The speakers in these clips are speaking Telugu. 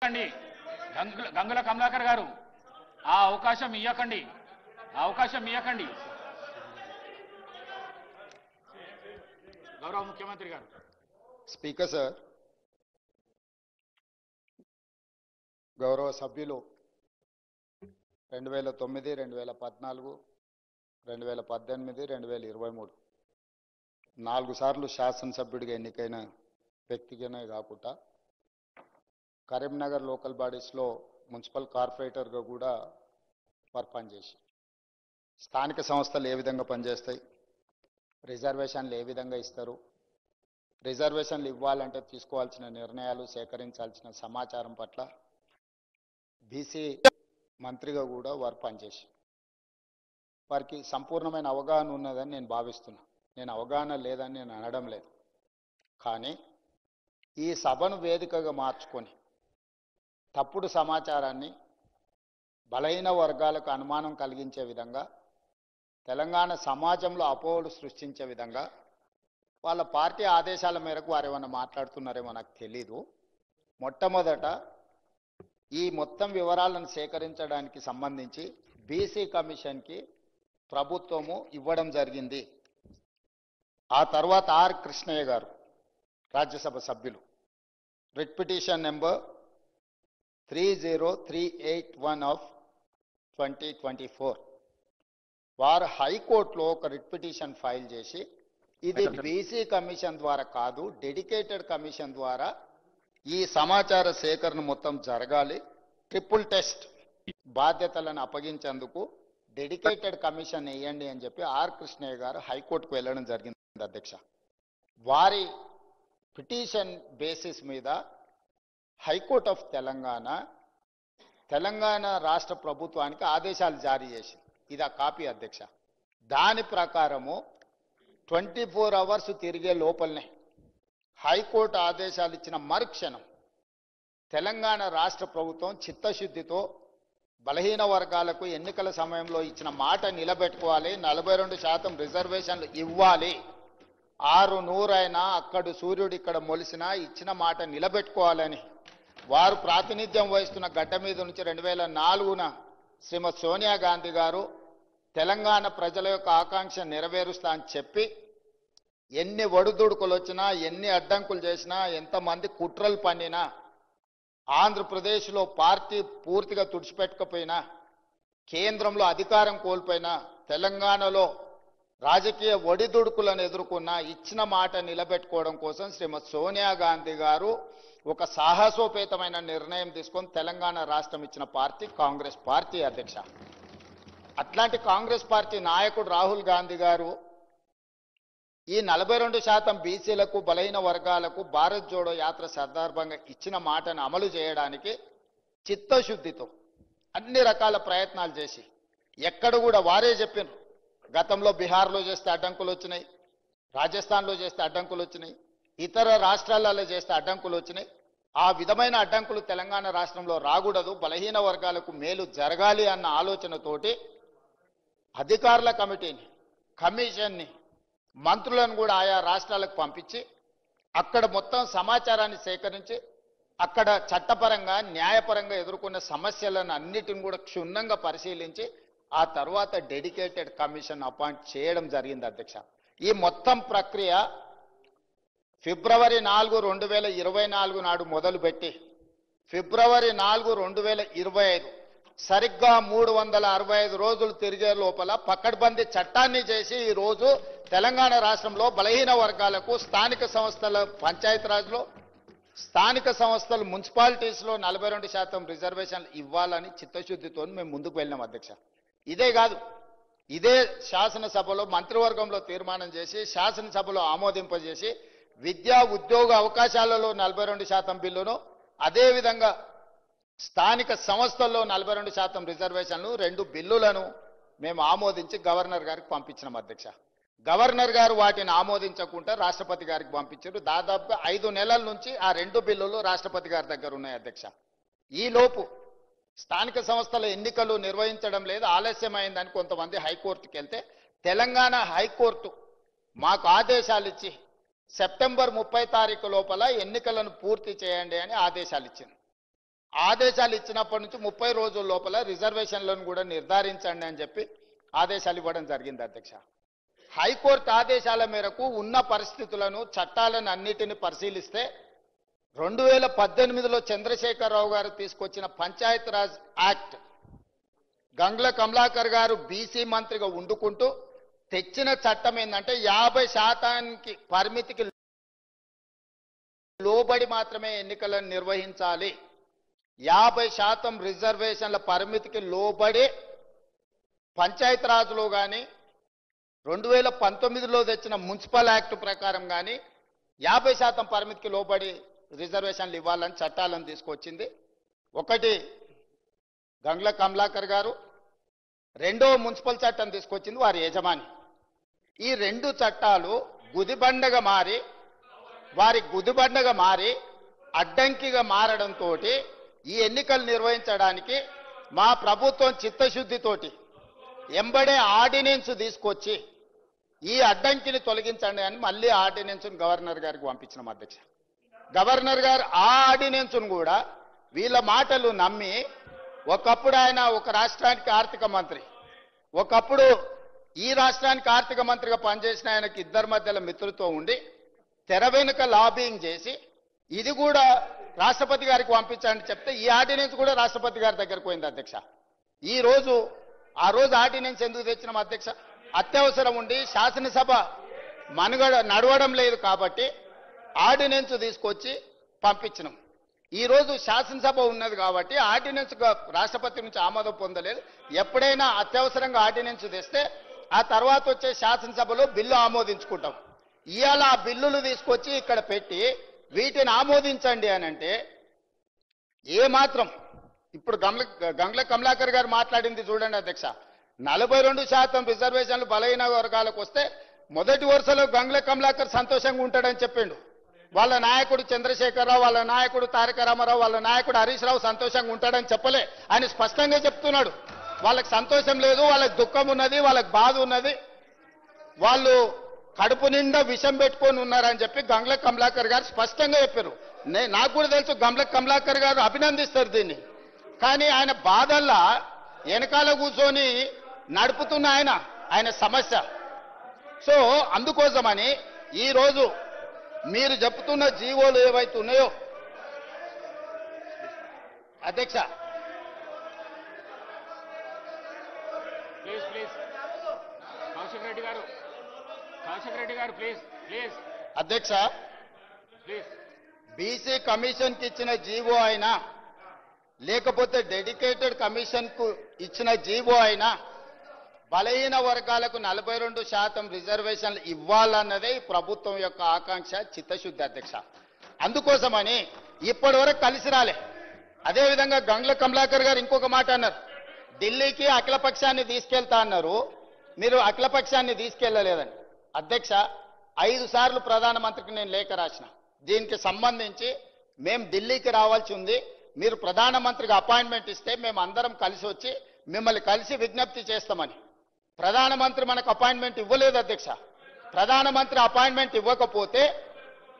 అండి గంగుల కమలాకర్ గారు ఆ అవకాశం ఇవ్వకండి గౌరవ ముఖ్యమంత్రి గారు. స్పీకర్ సార్, గౌరవ సభ్యులు 2009, 2014, 2018, 2023 4 సార్లు శాసనసభ్యుడిగా ఎన్నికైన వ్యక్తిగానే కాకుండా కరీంనగర్ లోకల్ బాడీస్లో మున్సిపల్ కార్పొరేటర్గా కూడా వారు పనిచేసి స్థానిక సంస్థలు ఏ విధంగా పనిచేస్తాయి, రిజర్వేషన్లు ఏ విధంగా ఇస్తారు, రిజర్వేషన్లు ఇవ్వాలంటే తీసుకోవాల్సిన నిర్ణయాలు, సేకరించాల్సిన సమాచారం పట్ల బీసీ మంత్రిగా కూడా వారు పనిచేసి వారికి సంపూర్ణమైన అవగాహన ఉన్నదని నేను భావిస్తున్నా. నేను అవగాహన లేదని నేను అనడం లేదు. కానీ ఈ సభను వేదికగా మార్చుకొని తప్పుడు సమాచారాన్ని బలహీన వర్గాలకు అనుమానం కలిగించే విధంగా, తెలంగాణ సమాజంలో అపోహలు సృష్టించే విధంగా వాళ్ళ పార్టీ ఆదేశాల మేరకు వారు ఏమన్నా మాట్లాడుతున్నారేమో నాకు తెలీదు. మొట్టమొదట ఈ మొత్తం వివరాలను సేకరించడానికి సంబంధించి బీసీ కమిషన్కి ప్రభుత్వము ఇవ్వడం జరిగింది. ఆ తర్వాత ఆర్ కృష్ణయ్య గారు రాజ్యసభ సభ్యులు రిట్ పిటిషన్ నెంబర్ 30381 ఆఫ్ 2024 వారు హైకోర్టులో ఒక రిట్ పిటిషన్ ఫైల్ చేసి ఇది బీసీ కమిషన్ ద్వారా కాదు, డెడికేటెడ్ కమిషన్ ద్వారా ఈ సమాచార సేకరణ మొత్తం జరగాలి, ట్రిపుల్ టెస్ట్ బాధ్యతలను అప్పగించేందుకు డెడికేటెడ్ కమిషన్ వేయండి అని చెప్పి ఆర్ కృష్ణయ్య గారు హైకోర్టుకు వెళ్ళడం జరిగింది అధ్యక్ష. వారి పిటిషన్ బేసిస్ మీద హైకోర్ట్ ఆఫ్ తెలంగాణ రాష్ట్ర ప్రభుత్వానికి ఆదేశాలు జారీ చేసింది. ఇది ఆ కాపీ అధ్యక్ష. దాని ప్రకారము 24 అవర్స్ తిరిగే లోపలనే హైకోర్టు ఆదేశాలు ఇచ్చిన మరుక్షణం తెలంగాణ రాష్ట్ర ప్రభుత్వం చిత్తశుద్ధితో బలహీన వర్గాలకు ఎన్నికల సమయంలో ఇచ్చిన మాట నిలబెట్టుకోవాలి, 42% రిజర్వేషన్లు ఇవ్వాలి, 600 అయినా అక్కడు సూర్యుడు ఇక్కడ మొలిసినా ఇచ్చిన మాట నిలబెట్టుకోవాలని వారు ప్రాతినిధ్యం వహిస్తున్న గడ్డ మీద నుంచి 2004న శ్రీమతి సోనియా గాంధీ గారు తెలంగాణ ప్రజల యొక్క ఆకాంక్ష నెరవేరుస్తా అని చెప్పి ఎన్ని ఒడుదుడుకులు వచ్చినా, ఎన్ని అడ్డంకులు చేసినా, ఎంతమంది కుట్రలు పన్నినా, ఆంధ్రప్రదేశ్లో పార్టీ పూర్తిగా తుడిచిపెట్టకపోయినా, కేంద్రంలో అధికారం కోల్పోయినా, తెలంగాణలో రాజకీయ ఒడిదుడుకులను ఎదుర్కొన్న ఇచ్చిన మాట నిలబెట్టుకోవడం కోసం శ్రీమతి సోనియా గాంధీ గారు ఒక సాహసోపేతమైన నిర్ణయం తీసుకొని తెలంగాణ రాష్ట్రం ఇచ్చిన పార్టీ కాంగ్రెస్ పార్టీ అధ్యక్ష. అట్లాంటి కాంగ్రెస్ పార్టీ నాయకుడు రాహుల్ గాంధీ గారు ఈ 42% బీసీలకు, బలహీన వర్గాలకు భారత్ జోడో యాత్ర సందర్భంగా ఇచ్చిన మాటను అమలు చేయడానికి చిత్తశుద్ధితో అన్ని రకాల ప్రయత్నాలు చేసి ఎక్కడ కూడా వారే చెప్పారు, గతంలో బీహార్లో చేస్తే అడ్డంకులు వచ్చినాయి, రాజస్థాన్లో చేస్తే అడ్డంకులు వచ్చినాయి, ఇతర రాష్ట్రాలలో చేస్తే అడ్డంకులు వచ్చినాయి, ఆ విధమైన అడ్డంకులు తెలంగాణ రాష్ట్రంలో రాకూడదు, బలహీన వర్గాలకు మేలు జరగాలి అన్న ఆలోచనతోటి అధికారుల కమిటీని, కమిషన్ని, మంత్రులను కూడా ఆయా రాష్ట్రాలకు పంపించి అక్కడ మొత్తం సమాచారాన్ని సేకరించి అక్కడ చట్టపరంగా, న్యాయపరంగా ఎదుర్కొన్న సమస్యలను అన్నిటిని కూడా క్షుణ్ణంగా పరిశీలించి ఆ తర్వాత డెడికేటెడ్ కమిషన్ అపాయింట్ చేయడం జరిగింది అధ్యక్ష. ఈ మొత్తం ప్రక్రియ ఫిబ్రవరి 4, 2024 నాడు మొదలుపెట్టి ఫిబ్రవరి 4, 2025 సరిగ్గా 365 రోజులు తిరిగే లోపల పకడ్బందీ చట్టాన్ని చేసి ఈ రోజు తెలంగాణ రాష్ట్రంలో బలహీన వర్గాలకు స్థానిక సంస్థల పంచాయతీరాజ్లో, స్థానిక సంస్థలు మున్సిపాలిటీస్లో 42% రిజర్వేషన్లు ఇవ్వాలని చిత్తశుద్ధితో మేము ముందుకు వెళ్ళినాం అధ్యక్ష. ఇదే కాదు, ఇదే శాసనసభలో మంత్రివర్గంలో తీర్మానం చేసి శాసనసభలో ఆమోదింపజేసి విద్యా ఉద్యోగ అవకాశాలలో 42% బిల్లును, అదేవిధంగా స్థానిక సంస్థల్లో 42% రిజర్వేషన్లు 2 బిల్లులను మేము ఆమోదించి గవర్నర్ గారికి పంపించినాం అధ్యక్ష. గవర్నర్ గారు వాటిని ఆమోదించకుండా రాష్ట్రపతి గారికి పంపించారు. దాదాపుగా 5 నెలల నుంచి ఆ 2 బిల్లులు రాష్ట్రపతి గారి దగ్గర ఉన్నాయి అధ్యక్ష. ఈలోపు స్థానిక సంస్థల ఎన్నికలు నిర్వహించడం లేదు, ఆలస్యమైందని కొంతమంది హైకోర్టుకి వెళ్తే తెలంగాణ హైకోర్టు మాకు ఆదేశాలు ఇచ్చి సెప్టెంబర్ 30 తారీఖు లోపల ఎన్నికలను పూర్తి చేయండి అని ఆదేశాలు ఇచ్చింది. ఆదేశాలు ఇచ్చినప్పటి నుంచి 30 రోజుల లోపల రిజర్వేషన్లను కూడా నిర్ధారించండి అని చెప్పి ఆదేశాలు ఇవ్వడం జరిగింది అధ్యక్ష. హైకోర్టు ఆదేశాల మేరకు ఉన్న పరిస్థితులను చట్టాలను అన్నిటిని పరిశీలిస్తే 2018లో చంద్రశేఖరరావు గారు తీసుకొచ్చిన పంచాయతీరాజ్ యాక్ట్ గంగుల కమలాకర్ గారు బీసీ మంత్రిగా ఉండుకుంటూ తెచ్చిన చట్టం ఏంటంటే 50% పరిమితికి లోబడి మాత్రమే ఎన్నికలను నిర్వహించాలి. 50% రిజర్వేషన్ల పరిమితికి లోబడి పంచాయతీరాజ్లో కానీ 2019లో తెచ్చిన మున్సిపల్ యాక్ట్ ప్రకారం కానీ 50% పరిమితికి లోబడి రిజర్వేషన్లు ఇవ్వాలని చట్టాలను తీసుకొచ్చింది. ఒకటి గంగుల కమలాకర్ గారు, రెండో మున్సిపల్ చట్టం తీసుకొచ్చింది వారి యజమాని. ఈ రెండు చట్టాలు వారి గుదిబండగా మారి అడ్డంకిగా మారడంతో ఈ ఎన్నికలు నిర్వహించడానికి మా ప్రభుత్వం చిత్తశుద్ధితోటి ఎంబడే ఆర్డినెన్స్ తీసుకొచ్చి ఈ అడ్డంకిని తొలగించండి అని మళ్ళీ ఆర్డినెన్స్ను గవర్నర్ గారికి పంపించినాం అధ్యక్ష. గవర్నర్ గారు ఆ ఆర్డినెన్స్ను కూడా వీళ్ళ మాటలు నమ్మి, ఒకప్పుడు ఆయన ఒక రాష్ట్రానికి ఆర్థిక మంత్రి, ఒకప్పుడు ఈ రాష్ట్రానికి ఆర్థిక మంత్రిగా పనిచేసిన ఆయనకి ఇద్దరి మధ్యలో మిత్రులతో ఉండి తెర వెనుక లాబింగ్ చేసి ఇది కూడా రాష్ట్రపతి గారికి పంపించండి చెప్తే ఈ ఆర్డినెన్స్ కూడా రాష్ట్రపతి గారి దగ్గరకు పోయింది అధ్యక్ష. ఆ రోజు ఆర్డినెన్స్ ఎందుకు తెచ్చినాం అధ్యక్ష? అత్యవసరం ఉండి శాసనసభ నడవడం లేదు కాబట్టి ఆర్డినెన్స్ తీసుకొచ్చి పంపించినాం. ఈ రోజు శాసనసభ ఉన్నది కాబట్టి ఆర్డినెన్స్ రాష్ట్రపతి నుంచి ఆమోదం పొందలేదు. ఎప్పుడైనా అత్యవసరంగా ఆర్డినెన్స్ తెస్తే ఆ తర్వాత వచ్చే శాసనసభలో బిల్లు ఆమోదించుకుంటాం. ఇవాళ ఆ బిల్లులు తీసుకొచ్చి ఇక్కడ పెట్టి వీటిని ఆమోదించండి అని అంటే ఏమాత్రం ఇప్పుడు గంగుల కమలాకర్ గారు మాట్లాడింది చూడండి అధ్యక్ష. 42% రిజర్వేషన్లు బలహీన వర్గాలకు వస్తే మొదటి వరుసలో గంగుల కమలాకర్ సంతోషంగా ఉంటాడని చెప్పిండు. వాళ్ళ నాయకుడు చంద్రశేఖరరావు, వాళ్ళ నాయకుడు తారక రామారావు, వాళ్ళ నాయకుడు హరీష్ రావు సంతోషంగా ఉంటాడని చెప్పలే. ఆయన స్పష్టంగా చెప్తున్నాడు వాళ్ళకి సంతోషం లేదు, వాళ్ళకి దుఃఖం ఉన్నది, వాళ్ళకి బాధ ఉన్నది, వాళ్ళు కడుపు నిండా విషం పెట్టుకొని ఉన్నారని చెప్పి గంగుల కమలాకర్ గారు స్పష్టంగా చెప్పారు. నాకు కూడా తెలుసు గంగుల కమలాకర్ గారు అభినందిస్తారు దీన్ని. కానీ ఆయన బాధల్లా వెనకాల కూర్చొని నడుపుతున్న ఆయన సమస్య. సో అందుకోసమని ఈరోజు మీరు చెప్తున్న జీవోలు ఏవైతే ఉన్నాయో అధ్యక్ష, కౌశిక్ రెడ్డి గారు ప్లీజ్ అధ్యక్ష, బీసీ కమిషన్ కి ఇచ్చిన జీవో అయినా లేకపోతే డెడికేటెడ్ కమిషన్ కు ఇచ్చిన జీవో అయినా బలహీన వర్గాలకు 42% రిజర్వేషన్లు ఇవ్వాలన్నదే ఈ ప్రభుత్వం యొక్క ఆకాంక్ష, చిత్తశుద్ధి అధ్యక్ష. అందుకోసమని ఇప్పటి వరకు కలిసి రాలే. అదేవిధంగా గంగుల కమలాకర్ గారు ఇంకొక మాట అన్నారు, ఢిల్లీకి అఖిలపక్షాన్ని తీసుకెళ్తా అన్నారు, మీరు అఖిలపక్షాన్ని తీసుకెళ్లలేదని. అధ్యక్ష, 5 సార్లు ప్రధానమంత్రికి నేను లేఖ రాసిన దీనికి సంబంధించి మేము ఢిల్లీకి రావాల్సి ఉంది, మీరు ప్రధానమంత్రికి అపాయింట్మెంట్ ఇస్తే మేము అందరం కలిసి వచ్చి మిమ్మల్ని కలిసి విజ్ఞప్తి చేస్తామని. ప్రధానమంత్రి మనకు అపాయింట్మెంట్ ఇవ్వలేదు అధ్యక్ష. ప్రధానమంత్రి అపాయింట్మెంట్ ఇవ్వకపోతే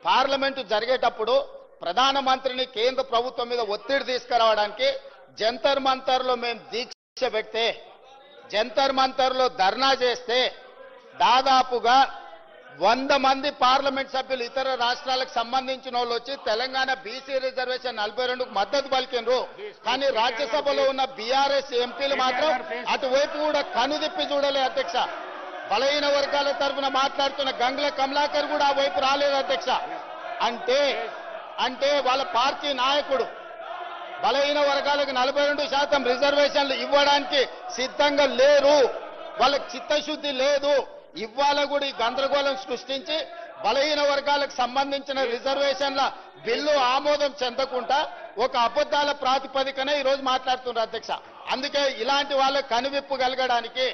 పార్లమెంటు జరిగేటప్పుడు ప్రధానమంత్రిని కేంద్ర ప్రభుత్వం మీద ఒత్తిడి తీసుకురావడానికి జంతర్ మంతర్లో మేము దీక్ష పెడితే, జంతర్ మంతర్లో ధర్నా చేస్తే దాదాపుగా 100 మంది పార్లమెంట్ సభ్యులు ఇతర రాష్ట్రాలకు సంబంధించిన వాళ్ళు వచ్చి తెలంగాణ బీసీ రిజర్వేషన్ 42కు మద్దతు పలికినరు. కానీ రాజ్యసభలో ఉన్న బీఆర్ఎస్ ఎంపీలు మాత్రం అటువైపు కూడా కనుదిప్పి చూడలే అధ్యక్ష. బలహీన వర్గాల తరఫున మాట్లాడుతున్న గంగుల కమలాకర్ కూడా ఆ వైపు రాలేదు అధ్యక్ష. అంటే వాళ్ళ పార్టీ నాయకుడు బలహీన వర్గాలకు 42% రిజర్వేషన్లు ఇవ్వడానికి సిద్ధంగా లేరు, వాళ్ళకి చిత్తశుద్ధి లేదు. ఇవాళ కూడా ఈ గందరగోళం సృష్టించి బలహీన వర్గాలకు సంబంధించిన రిజర్వేషన్ల బిల్లు ఆమోదం చెందకుండా ఒక అబద్ధాల ప్రాతిపదికనే ఈరోజు మాట్లాడుతున్నారు అధ్యక్ష. అందుకే ఇలాంటి వాళ్ళకు కనువిప్పు కలగడానికి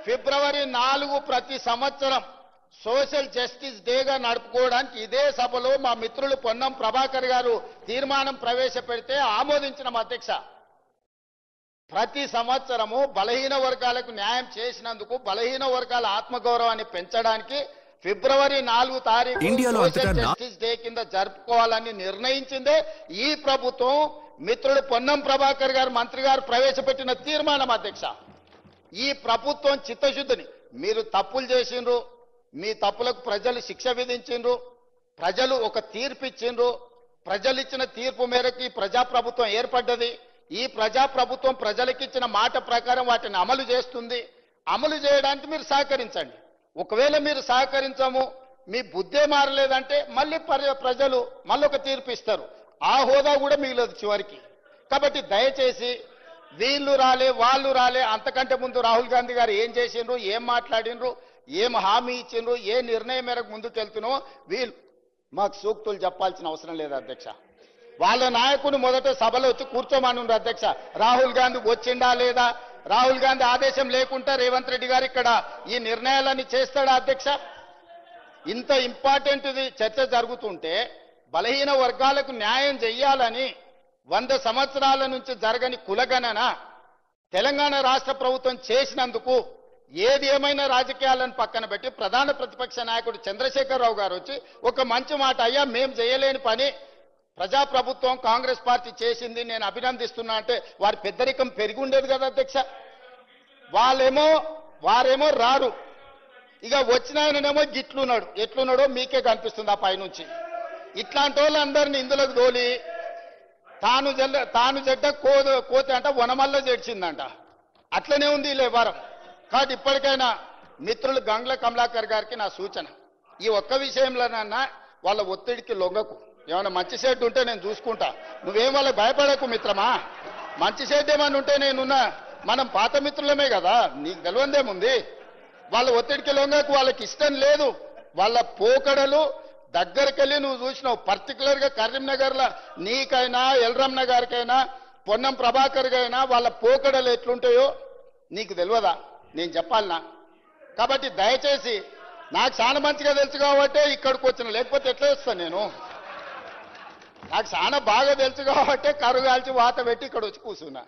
ఫిబ్రవరి 4 ప్రతి సంవత్సరం సోషల్ జస్టిస్ డేగా నడుపుకోవడానికి ఇదే సభలో మా మిత్రులు పొన్నం ప్రభాకర్ గారు తీర్మానం ప్రవేశపెడితే ఆమోదించిన అధ్యక్ష. ప్రతి సంవత్సరము బలహీన వర్గాలకు న్యాయం చేసినందుకు బలహీన వర్గాల ఆత్మగౌరవాన్ని పెంచడానికి ఫిబ్రవరి 4 తారీఖు సోషల్ జస్టిస్ డే కింద జరుపుకోవాలని నిర్ణయించిందే ఈ ప్రభుత్వం. మిత్రుడు పొన్నం ప్రభాకర్ గారు మంత్రి గారు ప్రవేశపెట్టిన తీర్మానం అధ్యక్ష. ఈ ప్రభుత్వం చిత్తశుద్ధిని, మీరు తప్పులు చేసిండ్రు, మీ తప్పులకు ప్రజలు శిక్ష విధించిండ్రు, ప్రజలు ఒక తీర్పు ఇచ్చిండ్రు, ప్రజలు ఇచ్చిన తీర్పు మేరకు ఈ ప్రజాప్రభుత్వం ఏర్పడ్డది. ఈ ప్రజాప్రభుత్వం ప్రజలకు ఇచ్చిన మాట ప్రకారం వాటిని అమలు చేస్తుంది. అమలు చేయడానికి మీరు సహకరించండి. ఒకవేళ మీరు సహకరించము, మీ బుద్ధే మారలేదంటే మళ్ళీ ప్రజలు మళ్ళొక తీర్పు ఇస్తారు. ఆ హోదా కూడా మిగిలదు చివరికి. కాబట్టి దయచేసి వీళ్ళు రాలే వాళ్ళు రాలే, అంతకంటే ముందు రాహుల్ గాంధీ గారు ఏం చేసిండ్రు, ఏం మాట్లాడిండ్రు, ఏం హామీ ఇచ్చిండ్రు, ఏ నిర్ణయం మేరకు ముందుకు వెళ్తున్నామో వీళ్ళు మాకు సూక్తులు చెప్పాల్సిన అవసరం లేదు అధ్యక్ష. వాళ్ళ నాయకుడు మొదట సభలో వచ్చి కూర్చోమనుండ్రు అధ్యక్ష. రాహుల్ గాంధీ వచ్చిండా లేదా, రాహుల్ గాంధీ ఆదేశం లేకుండా రేవంత్ రెడ్డి గారు ఇక్కడ ఈ నిర్ణయాలన్నీ చేస్తాడా అధ్యక్ష? ఇంత ఇంపార్టెంట్ చర్చ జరుగుతుంటే బలహీన వర్గాలకు న్యాయం చెయ్యాలని 100 సంవత్సరాల నుంచి జరగని కులగణన తెలంగాణ రాష్ట్ర ప్రభుత్వం చేసినందుకు ఏది ఏమైనా రాజకీయాలను పక్కన పెట్టి ప్రధాన ప్రతిపక్ష నాయకుడు చంద్రశేఖరరావు గారు వచ్చి ఒక మంచి మాట, అయ్యా మేము చేయలేని పని ప్రజాప్రభుత్వం కాంగ్రెస్ పార్టీ చేసింది, నేను అభినందిస్తున్నా అంటే వారి పెద్దరికం పెరిగి ఉండేది కదా అధ్యక్ష. వారేమో రారు, ఇక వచ్చిన ఆయననేమో గిట్లున్నాడు, ఎట్లున్నాడో మీకే కనిపిస్తుంది ఆ పైనుంచి. ఇట్లాంటి వాళ్ళందరినీ ఇందులోకి తోలి తాను జడ్డ కోతి అంట వనమల్ల జడ్చిందంట. అట్లనే ఉంది ఈ వ్యవహారం. కాబట్టి ఇప్పటికైనా మిత్రులు గంగుల కమలాకర్ గారికి నా సూచన, ఈ ఒక్క విషయంలోనన్నా వాళ్ళ ఒత్తిడికి లొంగకు. ఏమైనా మంచి షెడ్ ఉంటే నేను చూసుకుంటా, నువ్వేం వాళ్ళకి భయపడకు మిత్రమా. మంచి షెడ్ ఏమైనా ఉంటే నేనున్నా, మనం పాత మిత్రులమే కదా, నీకు తెలియందేముంది. వాళ్ళ ఒత్తిడికి లొంగకు, వాళ్ళకి ఇష్టం లేదు. వాళ్ళ పోకడలు దగ్గరికెళ్ళి నువ్వు చూసినావు. పర్టికులర్ గా కరీంనగర్లో నీకైనా ఎల్రమ్న గారికైనా పొన్నం ప్రభాకర్ గైనా వాళ్ళ పోకడలు ఎట్లుంటాయో నీకు తెలియదా, నేను చెప్పాలనా? కాబట్టి దయచేసి, నాకు చాలా మంచిగా తెలుసు కాబట్టే ఇక్కడికి వచ్చిన, లేకపోతే ఎట్లా వస్తాను నేను? నాకు చాలా బాగా తెలుసు కాబట్టే కరుగాల్చి వాత పెట్టి ఇక్కడ వచ్చి కూర్చున్నా.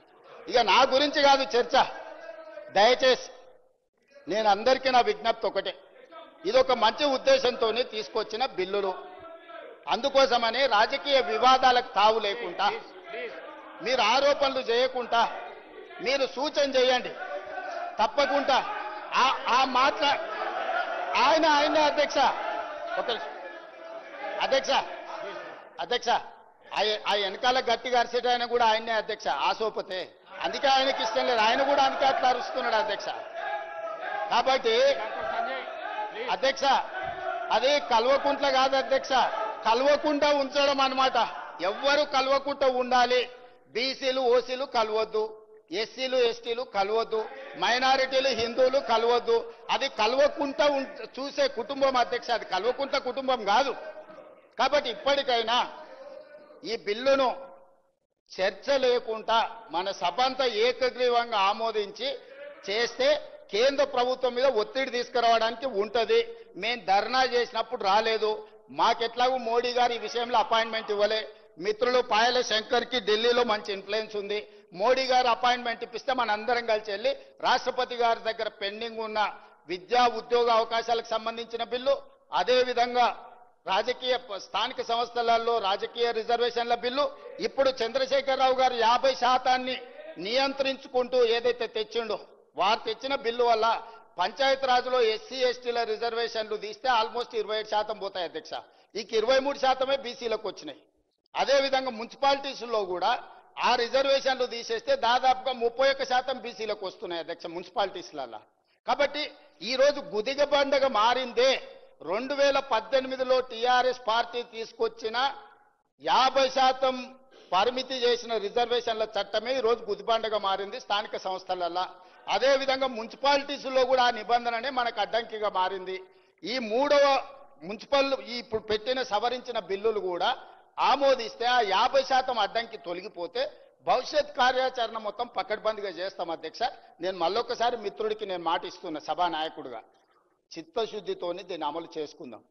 ఇక నా గురించి కాదు చర్చ. దయచేసి నేను అందరికీ నా విజ్ఞప్తి ఒకటే, ఇదొక మంచి ఉద్దేశంతో తీసుకొచ్చిన బిల్లులు. అందుకోసమని రాజకీయ వివాదాలకు తావు లేకుండా, మీరు ఆరోపణలు చేయకుండా మీరు సూచన చేయండి. తప్పకుండా ఆయన అధ్యక్ష, ఒక అధ్యక్ష ఆ వెనకాల గట్టిగా అరిసేట ఆయన కూడా ఆయనే అధ్యక్ష, ఆసోపతే. అందుకే ఆయనకి ఇష్టం లేదు, ఆయన కూడా అందుకే అట్లా అరుస్తున్నాడు అధ్యక్ష. కాబట్టి అధ్యక్ష, అది కల్వకుంట్ల కాదు అధ్యక్ష, కల్వకుండా ఉంచడం అన్నమాట. ఎవ్వరు కల్వకుండా ఉండాలి. బీసీలు ఓసీలు కలవద్దు, ఎస్సీలు ఎస్టీలు కలవద్దు, మైనారిటీలు హిందువులు కలవద్దు. అది కలవకుండా చూసే కుటుంబం అధ్యక్ష, అది కలవకుండా కుటుంబం కాదు. కాబట్టి ఇప్పటికైనా ఈ బిల్లును చర్చ లేకుండా మన సభ అంతా ఏకగ్రీవంగా ఆమోదించి చేస్తే కేంద్ర ప్రభుత్వం మీద ఒత్తిడి తీసుకురావడానికి ఉంటది. మేము ధర్నా చేసినప్పుడు రాలేదు, మాకెట్లాగూ మోడీ గారు ఈ విషయంలో అపాయింట్మెంట్ ఇవ్వలే. మిత్రులు పాయల శంకర్కి ఢిల్లీలో మంచి ఇన్ఫ్లుయెన్స్ ఉంది. మోడీ గారు అపాయింట్మెంట్ ఇప్పిస్తే మనందరం కలిసి వెళ్ళి రాష్ట్రపతి గారి దగ్గర పెండింగ్ ఉన్న విద్యా ఉద్యోగ అవకాశాలకు సంబంధించిన బిల్లు, అదేవిధంగా రాజకీయ స్థానిక సంస్థలలో రాజకీయ రిజర్వేషన్ల బిల్లు, ఇప్పుడు చంద్రశేఖరరావు గారు 50% నియంత్రించుకుంటూ ఏదైతే తెచ్చిండో, వారు తెచ్చిన బిల్లు వల్ల పంచాయతీరాజ్లో ఎస్సీ ఎస్టీల రిజర్వేషన్లు తీస్తే ఆల్మోస్ట్ 27% పోతాయి అధ్యక్ష. ఇక 23% బీసీలకు వచ్చినాయి. అదేవిధంగా మున్సిపాలిటీస్లో కూడా ఆ రిజర్వేషన్లు తీసేస్తే దాదాపుగా 31% బీసీలకు వస్తున్నాయి అధ్యక్ష మున్సిపాలిటీస్లలో. కాబట్టి ఈ రోజు గుదిగ బండగ మారిందే 2018లో టీఆర్ఎస్ పార్టీ తీసుకొచ్చిన 50% పరిమితి చేసిన రిజర్వేషన్ల చట్టమే ఈ రోజు గుదిబండగా మారింది స్థానిక సంస్థలలో. అదేవిధంగా మున్సిపాలిటీస్లో కూడా ఆ నిబంధననే మనకు అడ్డంకిగా మారింది. ఈ మూడవ మున్సిపల్ ఇప్పుడు పెట్టిన సవరించిన బిల్లులు కూడా ఆమోదిస్తే ఆ 50% అడ్డంకి తొలగిపోతే భవిష్యత్ కార్యాచరణ మొత్తం పకడ్బందీగా చేస్తాం అధ్యక్ష. నేను మళ్ళొకసారి మిత్రుడికి నేను మాట ఇస్తున్నా సభానాయకుడిగా, చిత్తశుద్ధితోని దీన్ని అమలు చేసుకుందాం.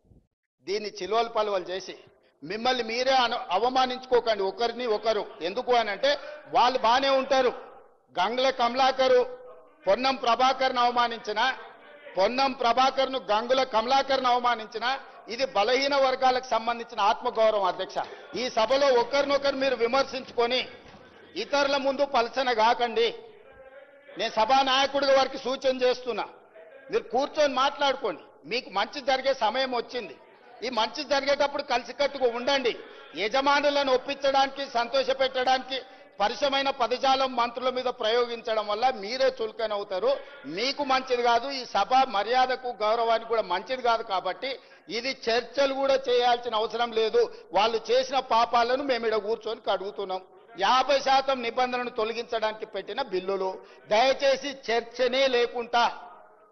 దీన్ని చిలువలు పలువలు చేసి మిమ్మల్ని మీరే అవమానించుకోకండి ఒకరిని ఒకరు. ఎందుకు అనంటే వాళ్ళు బాగానే ఉంటారు. గంగుల కమలాకరు పొన్నం ప్రభాకర్ను అవమానించిన, పొన్నం ప్రభాకర్ను గంగుల కమలాకర్ను అవమానించిన, ఇది బలహీన వర్గాలకు సంబంధించిన ఆత్మగౌరవం అధ్యక్ష. ఈ సభలో ఒకరినొకరు మీరు విమర్శించుకొని ఇతరుల ముందు పలసన కాకండి. నేను సభానాయకుడిగా వారికి సూచన చేస్తున్నా, మీరు కూర్చొని మాట్లాడుకోండి. మీకు మంచి జరిగే సమయం వచ్చింది. ఈ మంచి జరిగేటప్పుడు కలిసికట్టుగా ఉండండి. యజమానులను ఒప్పించడానికి, సంతోషపెట్టడానికి పరిశమైన పదజాలం మంత్రుల మీద ప్రయోగించడం వల్ల మీరే చులకనవుతారు. మీకు మంచిది కాదు, ఈ సభ మర్యాదకు గౌరవానికి కూడా మంచిది కాదు. కాబట్టి ఇది చర్చలు కూడా చేయాల్సిన అవసరం లేదు. వాళ్ళు చేసిన పాపాలను మేము ఇక్కడ కూర్చొని కడుగుతున్నాం. 50% నిబంధనను తొలగించడానికి పెట్టిన బిల్లులు. దయచేసి చర్చనే లేకుండా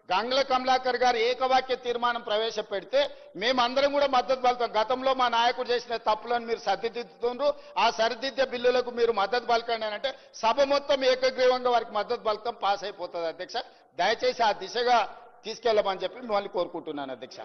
గంగుల కమలాకర్ గారు ఏకవాక్య తీర్మానం ప్రవేశపెడితే మేమందరం కూడా మద్దతు పలుకుతాం. గతంలో మా నాయకుడు చేసిన తప్పులను మీరు సరిదిద్దుతుండ్రు, ఆ సరిదిద్దే బిల్లులకు మీరు మద్దతు పలకండి అని అంటే సభ మొత్తం ఏకగ్రీవంగా వారికి మద్దతు పలుకుతాం, పాస్ అయిపోతుంది అధ్యక్ష. దయచేసి ఆ దిశగా తీసుకెళ్లమని చెప్పి మిమ్మల్ని కోరుకుంటున్నాను అధ్యక్ష.